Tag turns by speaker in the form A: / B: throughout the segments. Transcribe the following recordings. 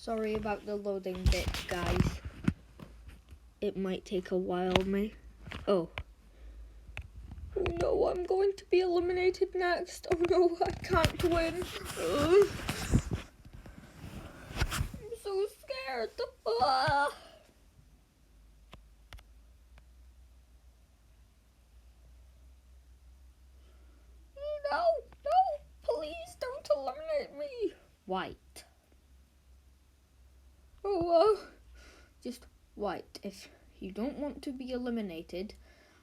A: Sorry about the loading bit, guys. It might take a while, Oh. Oh no, I'm going to be eliminated next. Oh no, I can't win. I'm so scared. No, please don't eliminate me. White. Just white. If you don't want to be eliminated,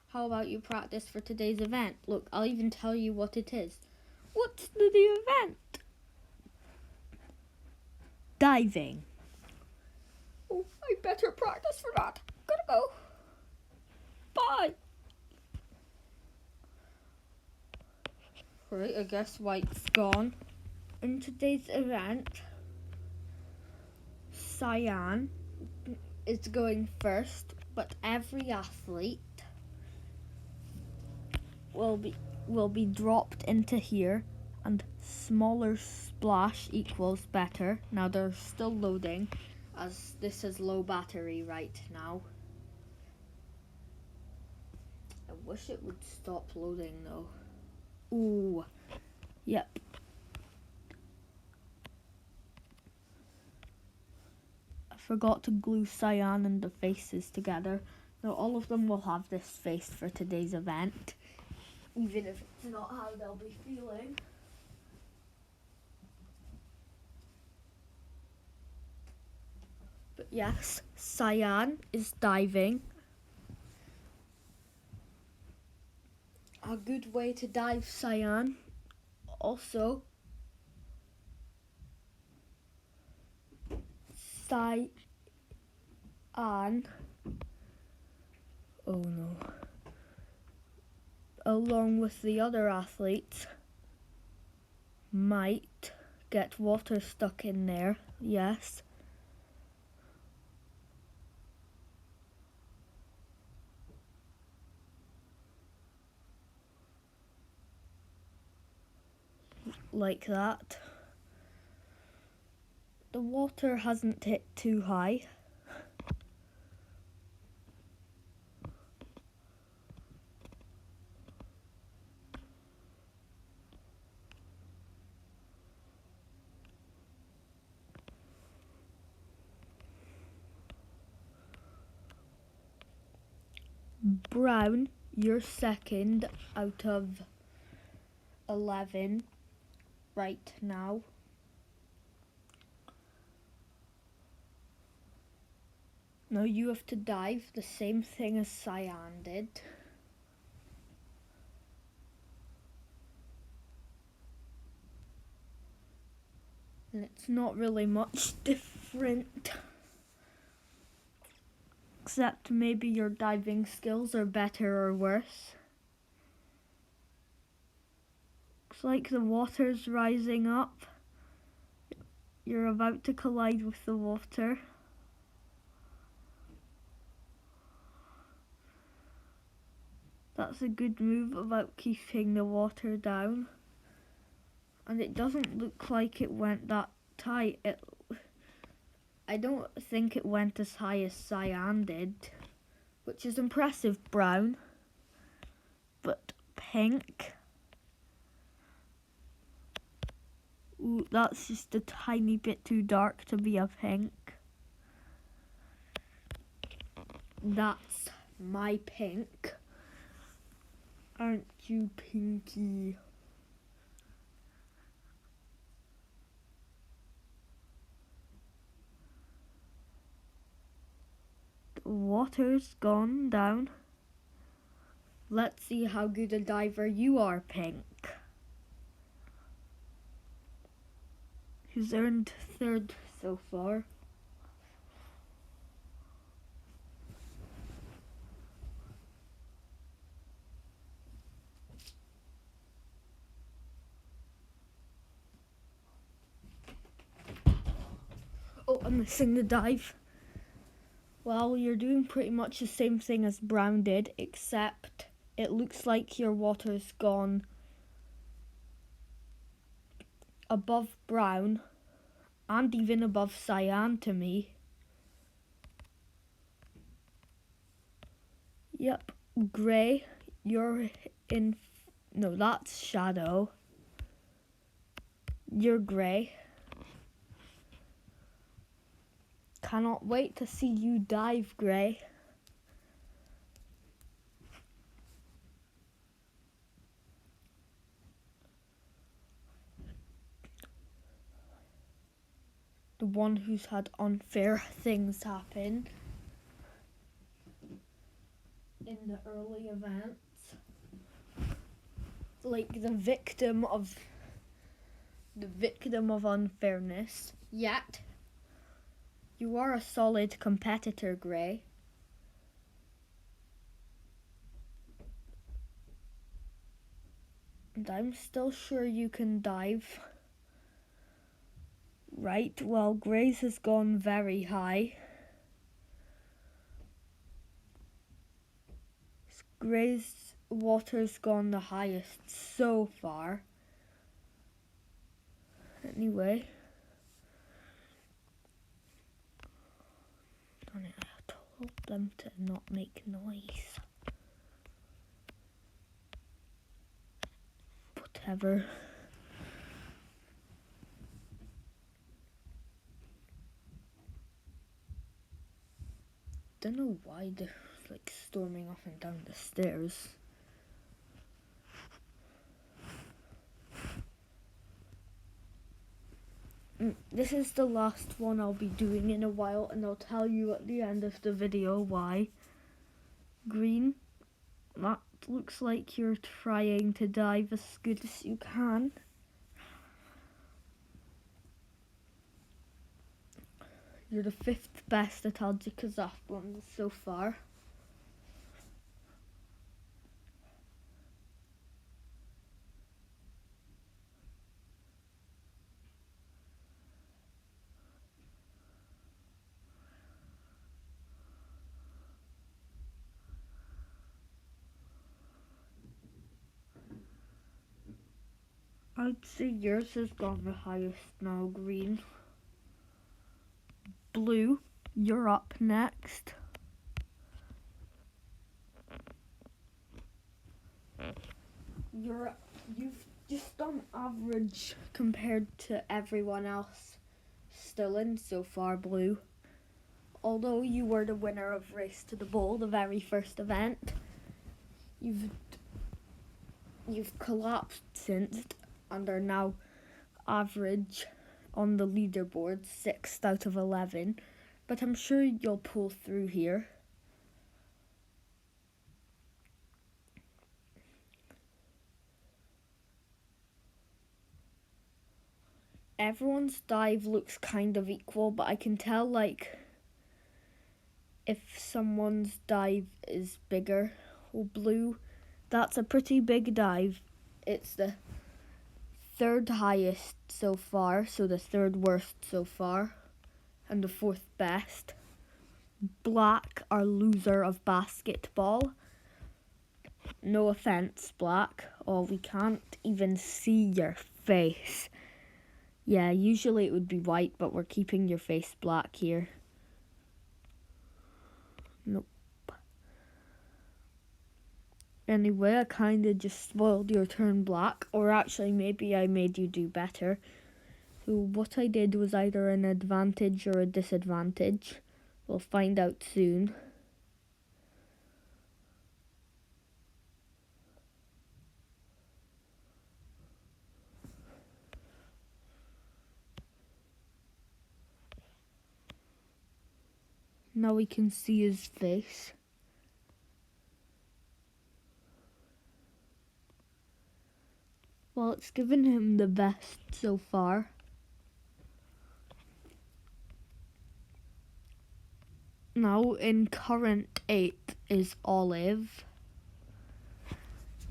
A: how about you practice for today's event? Look, I'll even tell you what it is. What's the event? Diving. Oh, I better practice for that. Gotta go. Bye. Right, I guess white's gone. In today's event, cyan is going first, but every athlete will be dropped into here, and smaller splash equals better. Now they're still loading, as this is low battery right now. I wish it would stop loading though. Ooh, yep. I forgot to glue cyan and the faces together. Now all of them will have this face for today's event, even if it's not how they'll be feeling. But yes, cyan is diving. A good way to dive, cyan. Also, cyan. Oh no. Along with the other athletes, might get water stuck in there. Yes. Like that. The water hasn't hit too high. Brown, you're second out of 11 right now. Now you have to dive the same thing as cyan did. And it's not really much different. Except maybe your diving skills are better or worse. Looks like the water's rising up. You're about to collide with the water. That's a good move about keeping the water down. And it doesn't look like it went that tight. I don't think it went as high as cyan did, which is impressive, brown. But pink. Ooh, that's just a tiny bit too dark to be a pink. That's my pink. Aren't you pinky? The water's gone down. Let's see how good a diver you are, pink. Who's earned third so far? Oh, I'm missing the dive. Well, you're doing pretty much the same thing as brown did, except it looks like your water's gone above brown and even above cyan to me. Yep, grey, you're in, no, that's shadow. You're grey. Cannot wait to see you dive, grey. The one who's had unfair things happen in the early events. Like the victim of unfairness. Yet you are a solid competitor, Grey. And I'm still sure you can dive. Right, well, Grey's has gone very high. Grey's water's gone the highest so far. Anyway. Darn it, I told them to not make noise. Whatever. Don't know why they're like storming up and down the stairs. This is the last one I'll be doing in a while, and I'll tell you at the end of the video why. Green, that looks like you're trying to dive as good as you can. You're the 5th best at Algicosathlon so far. I'd say yours has gone the highest now, Green. Blue, you're up next. You've just done average compared to everyone else still in so far, Blue. Although you were the winner of Race to the Bowl, the very first event, you've collapsed since and are now average on the leaderboard, 6th out of 11. But I'm sure you'll pull through here. Everyone's dive looks kind of equal, but I can tell like if someone's dive is bigger. Oh, Blue, that's a pretty big dive. It's the 3rd highest so far, so the 3rd worst so far, and the 4th best. Black, our loser of basketball. No offense, Black. Oh, we can't even see your face. Yeah, usually it would be white, but we're keeping your face black here. Nope. Anyway, I kind of just spoiled your turn, Black. Or actually, maybe I made you do better. So what I did was either an advantage or a disadvantage. We'll find out soon. Now we can see his face. Well, it's given him the best so far. Now in current 8th is Olive.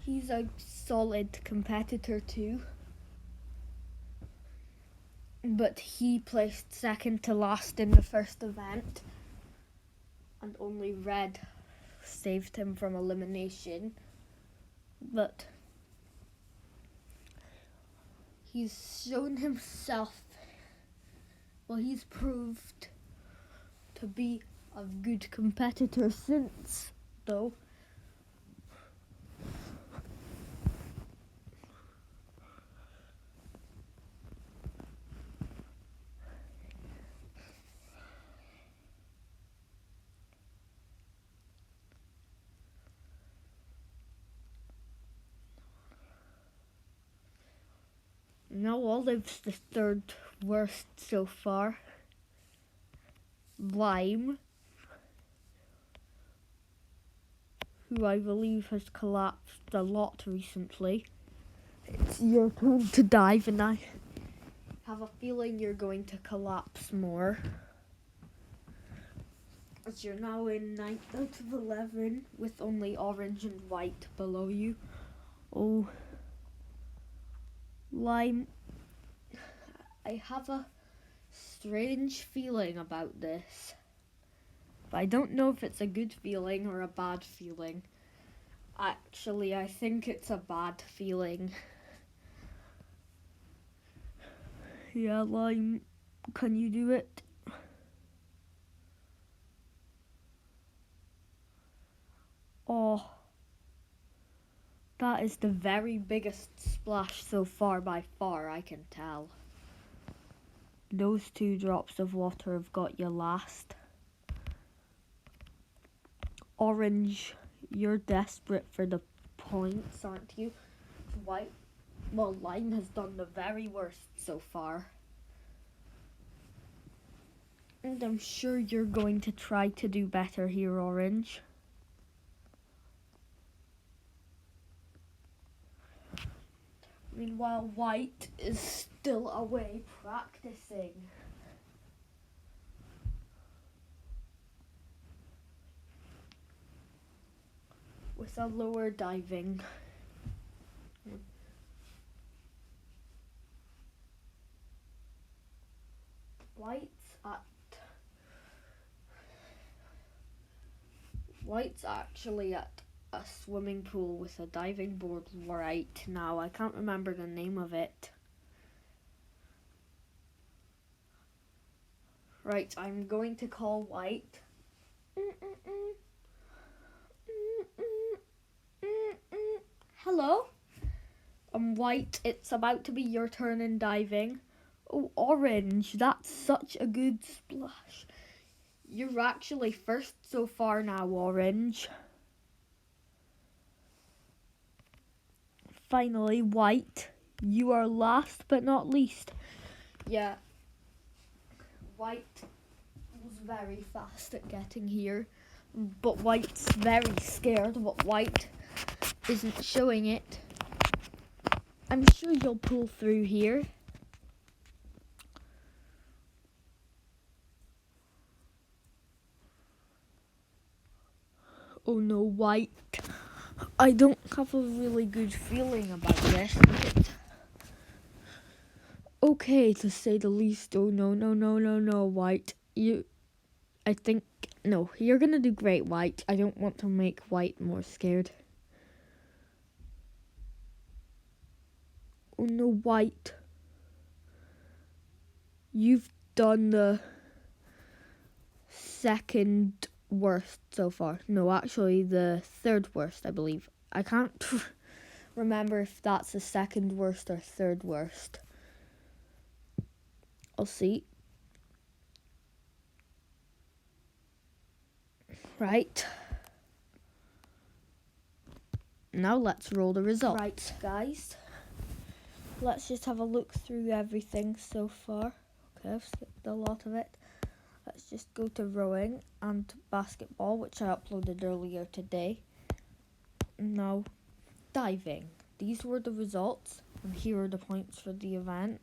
A: He's a solid competitor too. But he placed 2nd to last in the first event. And only Red saved him from elimination. But he's shown himself Well, he's proved to be a good competitor since, though. Now Olive's the third worst so far. Lime, who I believe has collapsed a lot recently. It's your turn to dive, and I have a feeling you're going to collapse more. As you're now in 9th out of 11 with only orange and white below you. Oh, Lime, I have a strange feeling about this. But I don't know if it's a good feeling or a bad feeling. Actually, I think it's a bad feeling. Yeah, Lime, can you do it? Oh, that is the very biggest splash so far by far, I can tell. Those 2 drops of water have got you last. Orange, you're desperate for the points, aren't you? White, well, Lime has done the very worst so far. And I'm sure you're going to try to do better here, Orange. Meanwhile, White is still away practicing. With a lower diving. White's actually at a swimming pool with a diving board right now. I can't remember the name of it. Right, I'm going to call White. Hello? White, it's about to be your turn in diving. Oh, Orange, that's such a good splash. You're actually first so far now, Orange. Finally, White, you are last but not least. Yeah, White was very fast at getting here, but White's very scared, but White isn't showing it. I'm sure you'll pull through here. Oh no, White. I don't have a really good feeling about this. Okay, to say the least. Oh no, White. No, you're gonna do great, White. I don't want to make White more scared. Oh no, White. You've done the second worst so far. No, actually the third worst, I believe. I can't remember if that's the second worst or third worst. I'll see. Right. Now let's roll the results. Right, guys. Let's just have a look through everything so far. Okay, I've skipped a lot of it. Let's just go to rowing and basketball, which I uploaded earlier today. Now, diving. These were the results, and here are the points for the event.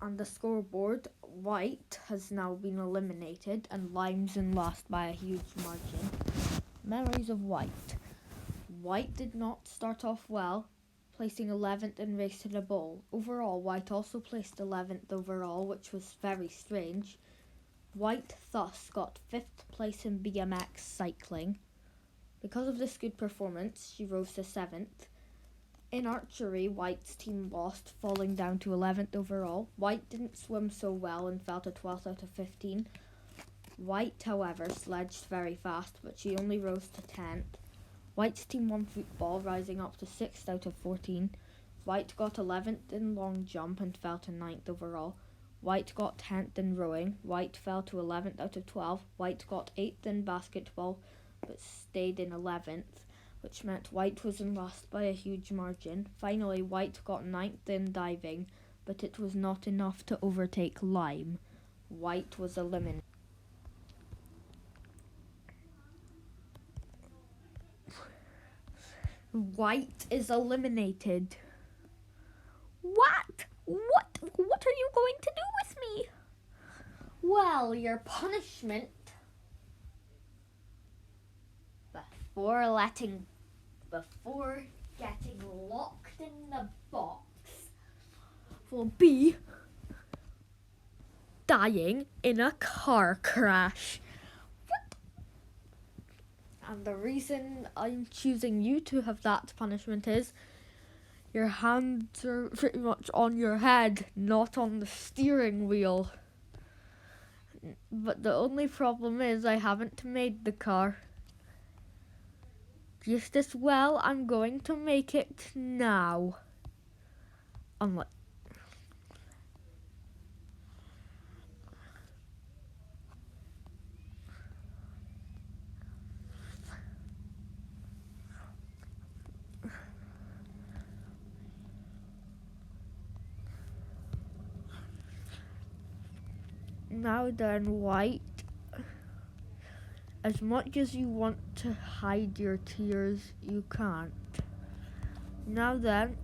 A: On the scoreboard, White has now been eliminated, and Lime's in last by a huge margin. Memories of White. White did not start off well, placing 11th in race to the bowl. Overall, White also placed 11th overall, which was very strange. White thus got 5th place in BMX cycling. Because of this good performance, she rose to 7th. In archery, White's team lost, falling down to 11th overall. White didn't swim so well and fell to 12th out of 15. White, however, sledged very fast, but she only rose to 10th. White's team won football, rising up to 6th out of 14. White got 11th in long jump and fell to 9th overall. White got 10th in rowing. White fell to 11th out of 12. White got 8th in basketball, but stayed in 11th, which meant White was in last by a huge margin. Finally, White got 9th in diving, but it was not enough to overtake Lime. White was eliminated. White is eliminated. What? What are you going to do with me? Well, your punishment before getting locked in the box will be dying in a car crash. What? And the reason I'm choosing you to have that punishment is your hands are pretty much on your head, not on the steering wheel. But the only problem is I haven't made the car. Just as well, I'm going to make it now. Unlike now then, White. As much as you want to hide your tears, you can't. Now then,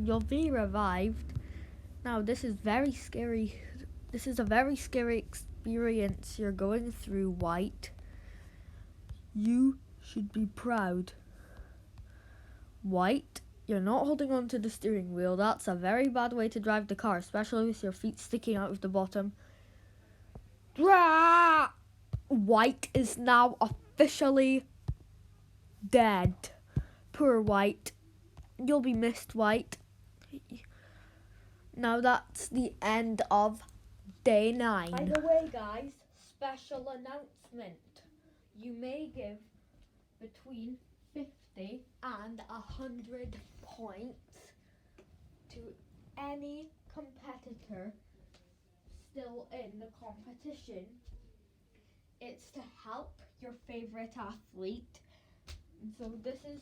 A: you'll be revived. Now this is very scary. This is a very scary experience you're going through, White. You should be proud. White, you're not holding on to the steering wheel. That's a very bad way to drive the car, especially with your feet sticking out of the bottom. White is now officially dead. Poor White. You'll be missed, White. Now that's the end of day 9. By the way, guys, special announcement. You may give between 50 and 100 points to any competitor still in the competition. It's to help your favorite athlete. So this is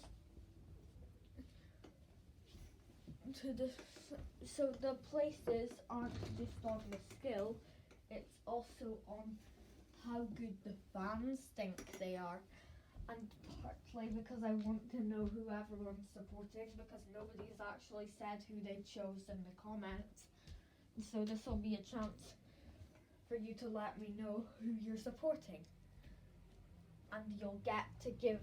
A: so the places aren't just on the skill, it's also on how good the fans think they are. And partly because I want to know who everyone's supporting, because nobody's actually said who they chose in the comments. So this will be a chance for you to let me know who you're supporting. And you'll get to give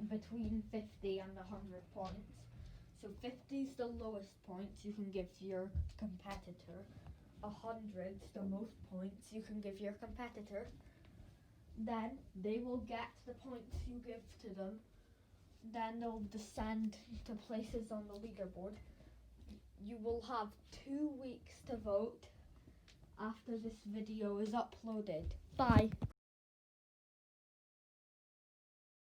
A: between 50 and 100 points. So 50 is the lowest points you can give your competitor. 100 is the most points you can give your competitor. Then they will get the points you give to them. Then they'll descend to places on the leaderboard. You will have 2 weeks to vote after this video is uploaded. Bye.